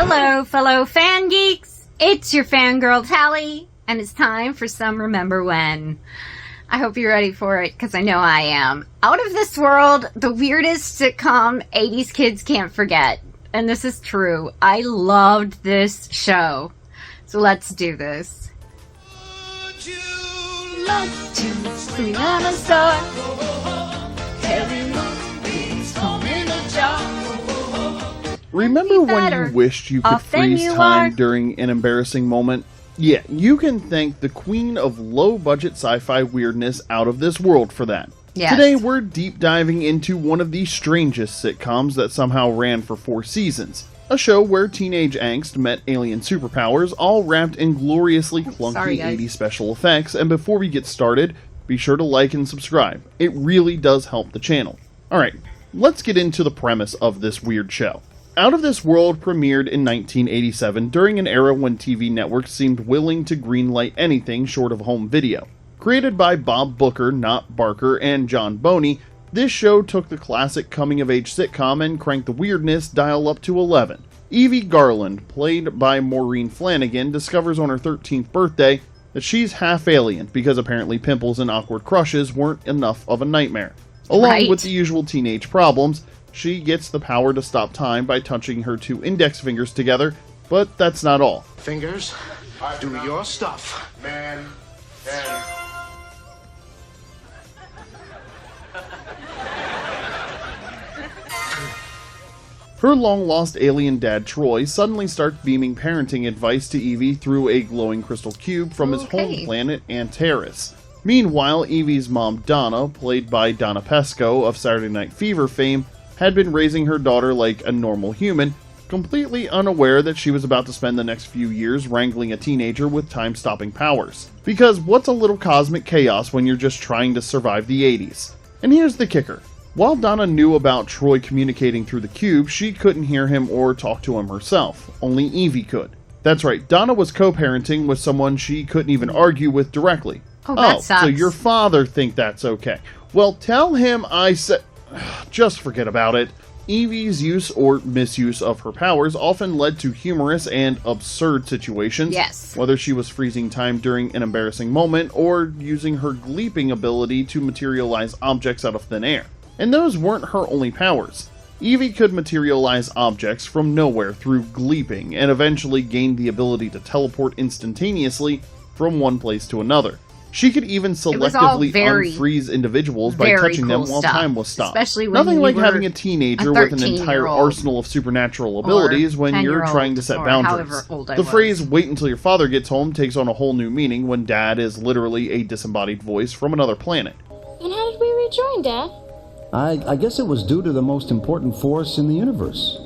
Hello, fellow FanGeeks! It's your fangirl Tally, and it's time for some Remember When. I hope you're ready for it, because I know I am. Out of this world, the weirdest sitcom 80s kids can't forget. And this is true. I loved this show. So let's do this. Would you like to swing on a star? Every movie's home in a jar. Remember when you wished you could freeze time during an embarrassing moment? Yeah, you can thank the queen of low-budget sci-fi weirdness Out of This World for that. Yes. Today we're deep diving into one of the strangest sitcoms that somehow ran for 4 seasons. A show where teenage angst met alien superpowers, all wrapped in gloriously clunky 80s special effects. And before we get started, be sure to like and subscribe. It really does help the channel. Alright, let's get into the premise of this weird show. Out of This World premiered in 1987 during an era when TV networks seemed willing to greenlight anything short of home video. Created by Bob Booker, not Barker, and John Boney, this show took the classic coming-of-age sitcom and cranked the weirdness dial up to 11. Evie Garland, played by Maureen Flannigan, discovers on her 13th birthday that she's half alien because apparently pimples and awkward crushes weren't enough of a nightmare. Along with the usual teenage problems, she gets the power to stop time by touching her 2 index fingers together, but that's not all. Fingers, do your stuff. Man. Her long-lost alien dad, Troy, suddenly starts beaming parenting advice to Evie through a glowing crystal cube from his home planet, Antares. Meanwhile, Evie's mom, Donna, played by Donna Pescow of Saturday Night Fever fame, had been raising her daughter like a normal human, completely unaware that she was about to spend the next few years wrangling a teenager with time-stopping powers. Because what's a little cosmic chaos when you're just trying to survive the 80s? And here's the kicker. While Donna knew about Troy communicating through the cube, she couldn't hear him or talk to him herself. Only Evie could. That's right, Donna was co-parenting with someone she couldn't even argue with directly. Oh, that sucks. So your father think that's okay. Well, tell him I said... Just forget about it. Evie's use or misuse of her powers often led to humorous and absurd situations. Yes. Whether she was freezing time during an embarrassing moment or using her gleeping ability to materialize objects out of thin air. And those weren't her only powers. Evie could materialize objects from nowhere through gleeping and eventually gained the ability to teleport instantaneously from one place to another. She could even selectively unfreeze individuals by touching them while time was stopped. Especially when Nothing like having a teenager with an entire arsenal of supernatural abilities when you're trying to set boundaries. The phrase, "wait until your father gets home," takes on a whole new meaning when Dad is literally a disembodied voice from another planet. And how did we rejoin, Dad? I guess it was due to the most important force in the universe.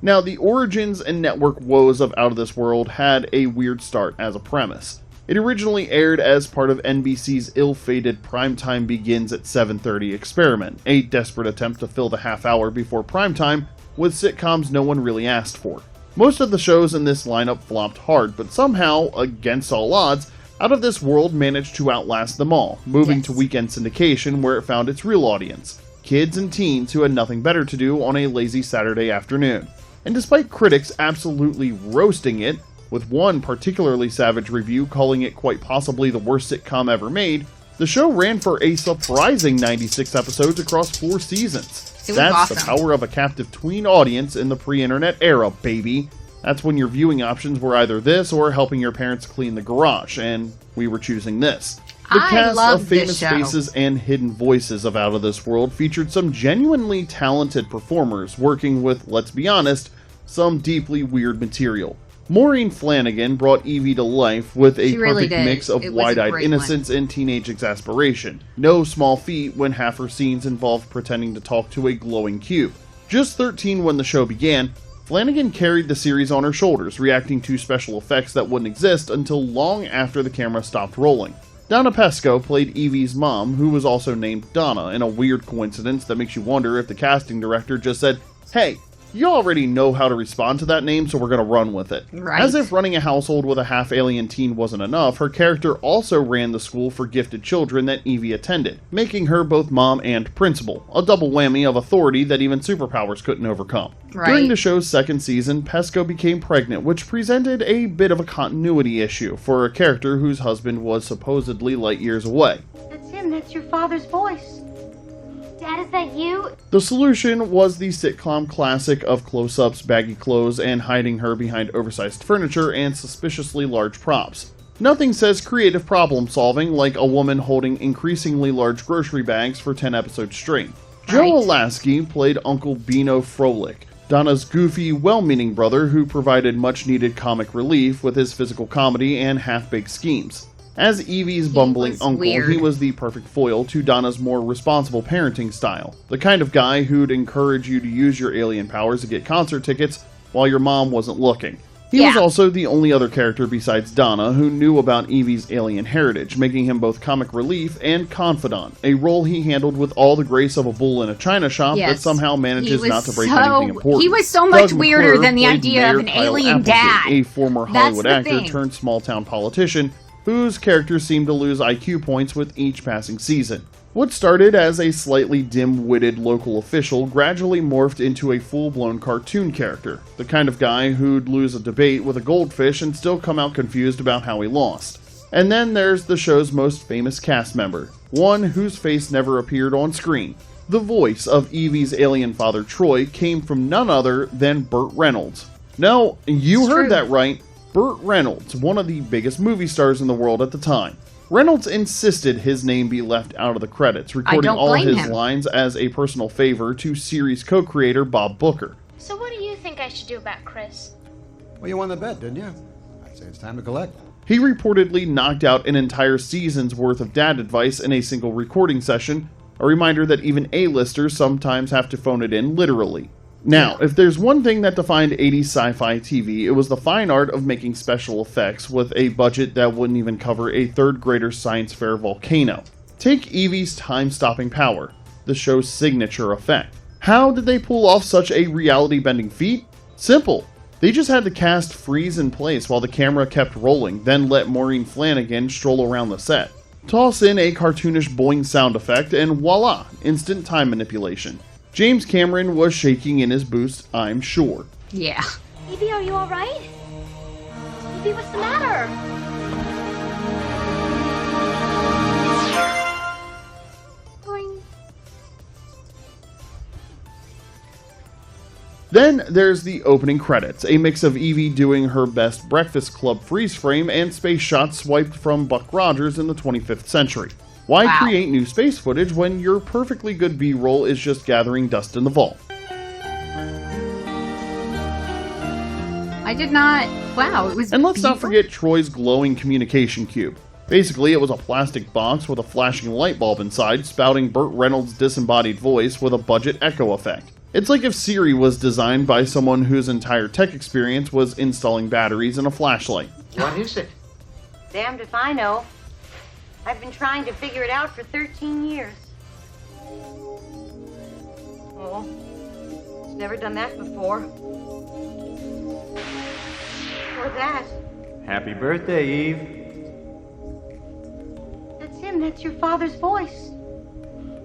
Now, the origins and network woes of Out of This World had a weird start as a premise. It originally aired as part of NBC's ill-fated Primetime Begins at 7:30 experiment, a desperate attempt to fill the half hour before primetime with sitcoms no one really asked for. Most of the shows in this lineup flopped hard, but somehow, against all odds, Out of This World managed to outlast them all, moving to weekend syndication where it found its real audience. Kids and teens who had nothing better to do on a lazy Saturday afternoon. And despite critics absolutely roasting it, with one particularly savage review calling it quite possibly the worst sitcom ever made, the show ran for a surprising 96 episodes across 4 seasons. That's the power of a captive tween audience in the pre-internet era, baby. That's when your viewing options were either this or helping your parents clean the garage, and we were choosing this. The cast of famous faces and hidden voices of Out of This World featured some genuinely talented performers working with, let's be honest, some deeply weird material. Maureen Flannigan brought Evie to life with a perfect mix of wide-eyed innocence and teenage exasperation. No small feat when half her scenes involved pretending to talk to a glowing cube. Just 13 when the show began, Flannigan carried the series on her shoulders, reacting to special effects that wouldn't exist until long after the camera stopped rolling. Donna Pescow played Evie's mom, who was also named Donna, in a weird coincidence that makes you wonder if the casting director just said, "Hey, You already know how to respond to that name, so we're going to run with it. Right. As if running a household with a half-alien teen wasn't enough, her character also ran the school for gifted children that Evie attended, making her both mom and principal, a double whammy of authority that even superpowers couldn't overcome. Right. During the show's second season, Pescow became pregnant, which presented a bit of a continuity issue for a character whose husband was supposedly light years away. That's him, that's your father's voice. Dad, is that you? The solution was the sitcom classic of close-ups, baggy clothes, and hiding her behind oversized furniture and suspiciously large props. Nothing says creative problem-solving like a woman holding increasingly large grocery bags for 10 episodes straight. Joe Alasky played Uncle Beano Froelich, Donna's goofy, well-meaning brother who provided much-needed comic relief with his physical comedy and half-baked schemes. As Evie's bumbling uncle, weird. he was the perfect foil to Donna's more responsible parenting style. The kind of guy who'd encourage you to use your alien powers to get concert tickets while your mom wasn't looking. He was also the only other character besides Donna who knew about Evie's alien heritage, making him both comic relief and confidant, a role he handled with all the grace of a bull in a china shop that somehow manages not to break anything important. He was so much Doug weirder McClure than the played idea Mayor of an Kyle alien Applegate, dad. a former That's Hollywood the actor thing. turned small-town politician whose character seemed to lose IQ points with each passing season. What started as a slightly dim-witted local official gradually morphed into a full-blown cartoon character, the kind of guy who'd lose a debate with a goldfish and still come out confused about how he lost. And then there's the show's most famous cast member, one whose face never appeared on screen. The voice of Evie's alien father Troy came from none other than Burt Reynolds. No, you heard that right. Burt Reynolds, one of the biggest movie stars in the world at the time. Reynolds insisted his name be left out of the credits, recording all his lines as a personal favor to series co-creator Bob Booker. So what do you think I should do about Chris? Well, you won the bet, didn't you? I'd say it's time to collect. He reportedly knocked out an entire season's worth of dad advice in a single recording session, a reminder that even A-listers sometimes have to phone it in literally. Now, if there's one thing that defined 80s sci-fi TV, it was the fine art of making special effects with a budget that wouldn't even cover a third grader science fair volcano. Take Evie's time-stopping power, the show's signature effect. How did they pull off such a reality-bending feat? Simple. They just had the cast freeze in place while the camera kept rolling, then let Maureen Flannigan stroll around the set. Toss in a cartoonish boing sound effect, and voila, instant time manipulation. James Cameron was shaking in his boots, I'm sure. Yeah. Evie, are you alright? Evie, what's the matter? Boing. Then there's the opening credits, a mix of Evie doing her best Breakfast Club freeze frame and space shots swiped from Buck Rogers in the 25th century. Why create new space footage when your perfectly good B-roll is just gathering dust in the vault? I did not... Wow, it was... And let's not forget Troy's glowing communication cube. Basically, it was a plastic box with a flashing light bulb inside, spouting Burt Reynolds' disembodied voice with a budget echo effect. It's like if Siri was designed by someone whose entire tech experience was installing batteries in a flashlight. What is it? Damned if I know. I've been trying to figure it out for 13 years. Oh, it's never done that before. Or that. Happy birthday, Eve. That's him, that's your father's voice.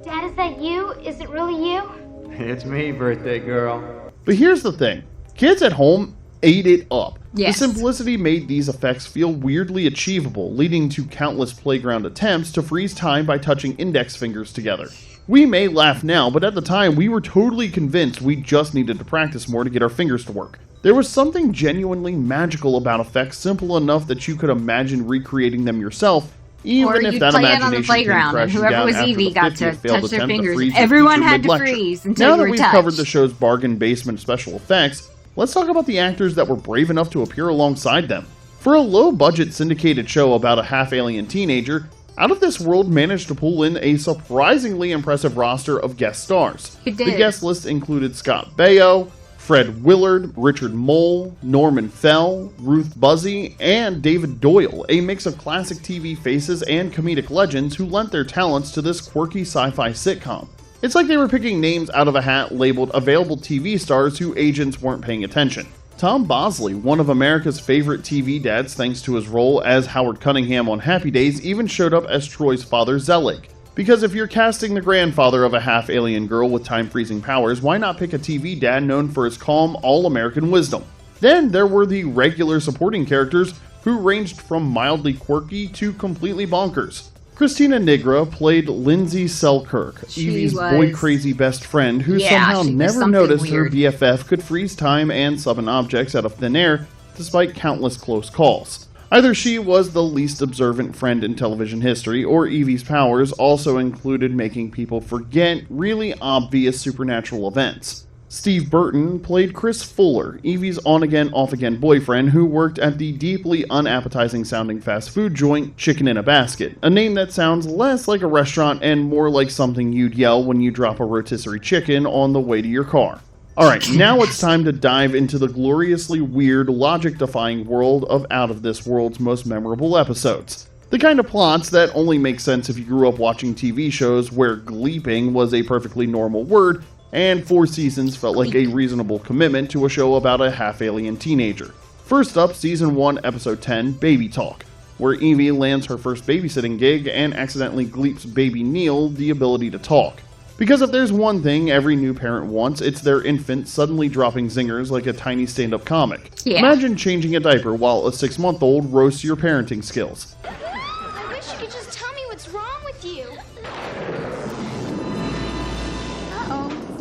Dad, is that you? Is it really you? It's me, birthday girl. But here's the thing. Kids at home ate it up. Yes. The simplicity made these effects feel weirdly achievable, leading to countless playground attempts to freeze time by touching index fingers together. We may laugh now, but at the time we were totally convinced we just needed to practice more to get our fingers to work. There was something genuinely magical about effects simple enough that you could imagine recreating them yourself, even if that imagination came crashing down after the 50th failed attempt to freeze Everyone had to mid-lecture. freeze until Now you that were we've touched. covered the show's bargain basement special effects, let's talk about the actors that were brave enough to appear alongside them. For a low-budget syndicated show about a half-alien teenager, Out of This World managed to pull in a surprisingly impressive roster of guest stars. It did. The guest list included Scott Baio, Fred Willard, Richard Mole, Norman Fell, Ruth Buzzy, and David Doyle, a mix of classic TV faces and comedic legends who lent their talents to this quirky sci-fi sitcom. It's like they were picking names out of a hat labeled available TV stars who agents weren't paying attention. Tom Bosley, one of America's favorite TV dads thanks to his role as Howard Cunningham on Happy Days, even showed up as Troy's father Zelig. Because if you're casting the grandfather of a half-alien girl with time-freezing powers, why not pick a TV dad known for his calm, all-American wisdom? Then there were the regular supporting characters who ranged from mildly quirky to completely bonkers. Christina Nigra played Lindsay Selkirk, Evie's boy-crazy best friend who somehow never noticed her BFF could freeze time and summon objects out of thin air despite countless close calls. Either she was the least observant friend in television history, or Evie's powers also included making people forget really obvious supernatural events. Steve Burton played Chris Fuller, Evie's on-again, off-again boyfriend who worked at the deeply unappetizing-sounding fast food joint Chicken in a Basket, a name that sounds less like a restaurant and more like something you'd yell when you drop a rotisserie chicken on the way to your car. Alright, now it's time to dive into the gloriously weird, logic-defying world of Out of This World's most memorable episodes. The kind of plots that only make sense if you grew up watching TV shows where gleeping was a perfectly normal word, and 4 seasons felt like a reasonable commitment to a show about a half-alien teenager. First up, Season 1, Episode 10, Baby Talk, where Evie lands her first babysitting gig and accidentally gleeps baby Neil the ability to talk. Because if there's one thing every new parent wants, it's their infant suddenly dropping zingers like a tiny stand-up comic. Yeah. Imagine changing a diaper while a 6-month-old roasts your parenting skills. I wish you could just tell me what's wrong with you.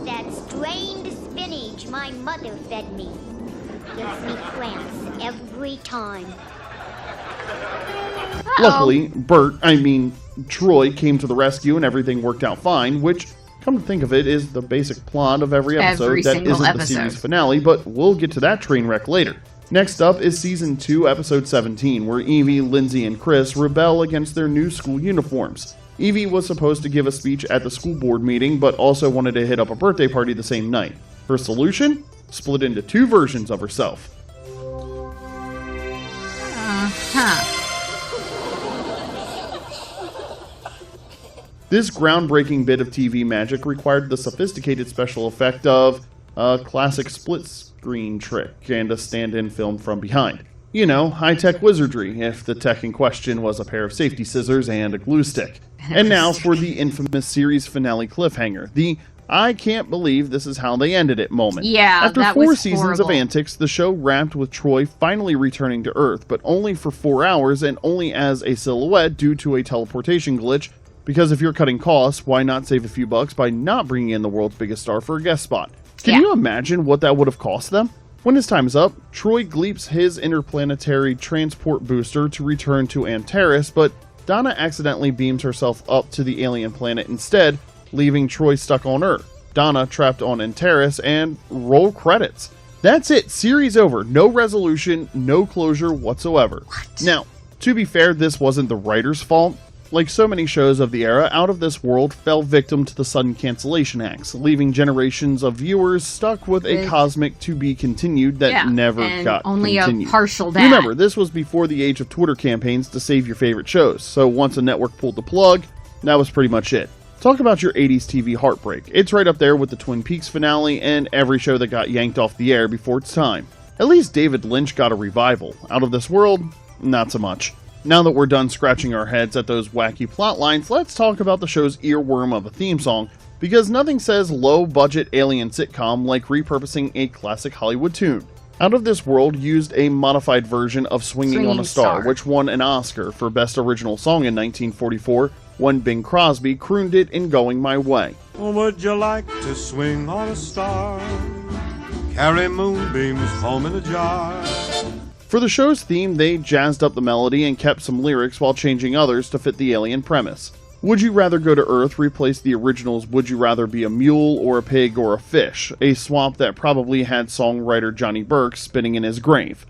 That strained spinach my mother fed me. Gives me cramps every time. Luckily, Troy came to the rescue and everything worked out fine, which, come to think of it, is the basic plot of every episode that isn't the series finale, but we'll get to that train wreck later. Next up is Season 2, Episode 17, where Evie, Lindsay, and Chris rebel against their new school uniforms. Evie was supposed to give a speech at the school board meeting, but also wanted to hit up a birthday party the same night. Her solution? Split into 2 versions of herself. This groundbreaking bit of TV magic required the sophisticated special effect of a classic split-screen trick and a stand-in film from behind. You know, high-tech wizardry, if the tech in question was a pair of safety scissors and a glue stick. And now for the infamous series finale cliffhanger, the I can't believe this is how they ended it moment. Yeah, After that 4 was seasons horrible. of antics, the show wrapped with Troy finally returning to Earth, but only for 4 hours and only as a silhouette due to a teleportation glitch, because if you're cutting costs, why not save a few bucks by not bringing in the world's biggest star for a guest spot? Can you imagine what that would have cost them? When his time is up, Troy gleeps his interplanetary transport booster to return to Antares, but Donna accidentally beams herself up to the alien planet instead, leaving Troy stuck on Earth, Donna trapped on Antares, and roll credits. That's it, series over, no resolution, no closure whatsoever. Now, to be fair, this wasn't the writer's fault. Like so many shows of the era, Out of This World fell victim to the sudden cancellation acts, leaving generations of viewers stuck with a cosmic to-be-continued that never got only continued. A partial that. Remember, this was before the age of Twitter campaigns to save your favorite shows, so once a network pulled the plug, that was pretty much it. Talk about your 80s TV heartbreak. It's right up there with the Twin Peaks finale and every show that got yanked off the air before its time. At least David Lynch got a revival. Out of This World, not so much. Now that we're done scratching our heads at those wacky plot lines, let's talk about the show's earworm of a theme song, because nothing says low-budget alien sitcom like repurposing a classic Hollywood tune. Out of This World used a modified version of Swinging on a Star, which won an Oscar for Best Original Song in 1944, when Bing Crosby crooned it in Going My Way. Would you like to swing on a star? Carry moonbeams home in a jar? For the show's theme, they jazzed up the melody and kept some lyrics while changing others to fit the alien premise. Would You Rather Go to Earth replaced the original's Would You Rather Be a Mule or a Pig or a Fish, a swap that probably had songwriter Johnny Burke spinning in his grave.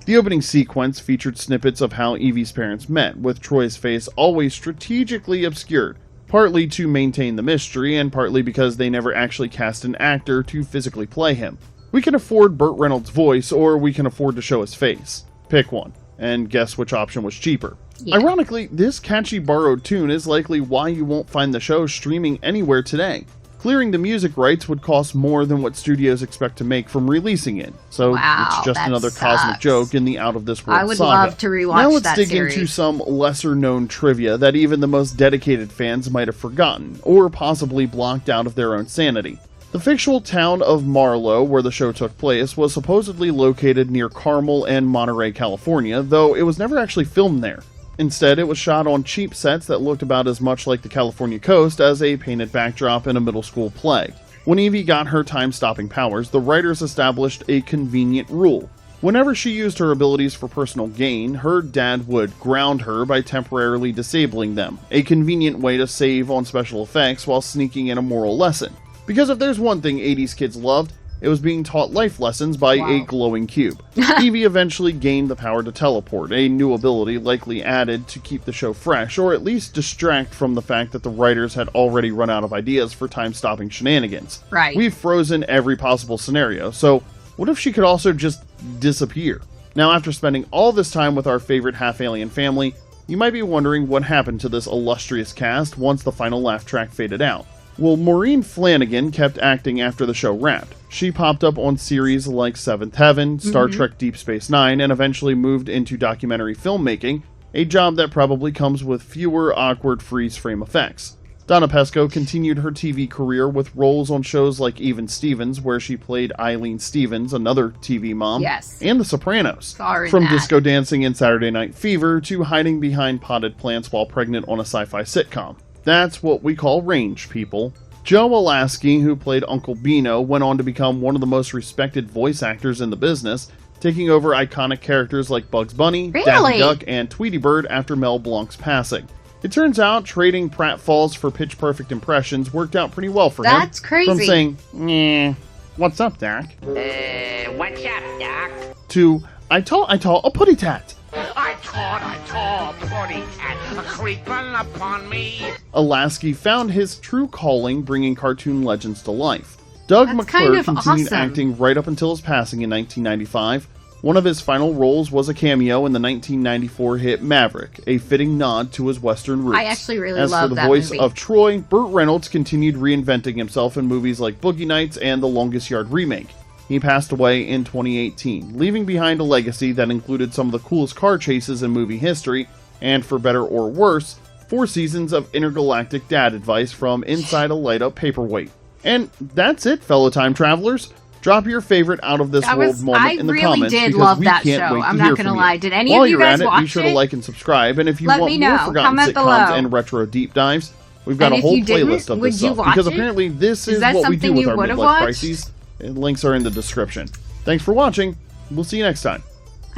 The opening sequence featured snippets of how Evie's parents met, with Troy's face always strategically obscured, partly to maintain the mystery and partly because they never actually cast an actor to physically play him. We can afford Burt Reynolds' voice, or we can afford to show his face. Pick one. And guess which option was cheaper? Yeah. Ironically, this catchy borrowed tune is likely why you won't find the show streaming anywhere today. Clearing the music rights would cost more than what studios expect to make from releasing it, so it's just another cosmic joke in the out-of-this-world I would saga. love to rewatch now let's that dig series. into some lesser-known trivia that even the most dedicated fans might have forgotten, or possibly blocked out of their own sanity. The fictional town of Marlow, where the show took place, was supposedly located near Carmel and Monterey, California, though it was never actually filmed there. Instead, it was shot on cheap sets that looked about as much like the California coast as a painted backdrop in a middle school play. When Evie got her time-stopping powers, the writers established a convenient rule. Whenever she used her abilities for personal gain, her dad would ground her by temporarily disabling them, a convenient way to save on special effects while sneaking in a moral lesson. Because if there's one thing 80s kids loved, it was being taught life lessons by a glowing cube. Evie eventually gained the power to teleport, a new ability likely added to keep the show fresh, or at least distract from the fact that the writers had already run out of ideas for time-stopping shenanigans. Right. We've frozen every possible scenario, so what if she could also just disappear? Now, after spending all this time with our favorite half-alien family, you might be wondering what happened to this illustrious cast once the final laugh track faded out. Well, Maureen Flannigan kept acting after the show wrapped. She popped up on series like Seventh Heaven, Star Trek Deep Space Nine, and eventually moved into documentary filmmaking, a job that probably comes with fewer awkward freeze-frame effects. Donna Pescow continued her TV career with roles on shows like Even Stevens, where she played Eileen Stevens, another TV mom, and The Sopranos. From disco dancing in Saturday Night Fever to hiding behind potted plants while pregnant on a sci-fi sitcom. That's what we call range, people. Joe Alasky, who played Uncle Beano, went on to become one of the most respected voice actors in the business, taking over iconic characters like Bugs Bunny, Daffy Duck, and Tweety Bird after Mel Blanc's passing. It turns out trading pratfalls for pitch-perfect impressions worked out pretty well for him. That's crazy. From saying, "Nyeh, what's up, Doc?" What's up, Doc? To, I taught a putty tat. I taught a putty cat creeping upon me. Alasky found his true calling bringing cartoon legends to life. Doug That's McClure kind of continued awesome. acting right up until his passing in 1995. One of his final roles was a cameo in the 1994 hit Maverick, a fitting nod to his Western roots. I actually really As love for the that voice movie. of Troy, Burt Reynolds continued reinventing himself in movies like Boogie Nights and The Longest Yard remake. He passed away in 2018, leaving behind a legacy that included some of the coolest car chases in movie history, and for better or worse, 4 seasons of intergalactic dad advice from inside a light-up paperweight. And that's it, fellow time travelers. Drop your favorite out-of-this-world moment in the comments, did because love we that can't show. wait to I'm hear not gonna from lie. you. Did any While of you you're guys at it, watch be sure it? to like and subscribe, and if you Let want me more know. forgotten Comment sitcoms below. and retro deep dives, we've got And a if whole you didn't, playlist of would this you stuff, watch because it? apparently this Is is that what we do something with you our would've midlife watched? crises. And links are in the description. Thanks for watching. We'll see you next time.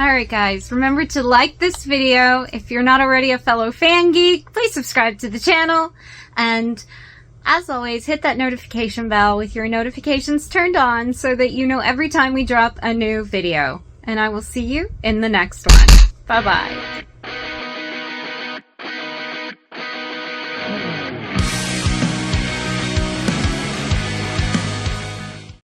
Alright guys, remember to like this video. If you're not already a fellow fan geek, please subscribe to the channel. And as always, hit that notification bell with your notifications turned on so that you know every time we drop a new video. And I will see you in the next one. Bye bye.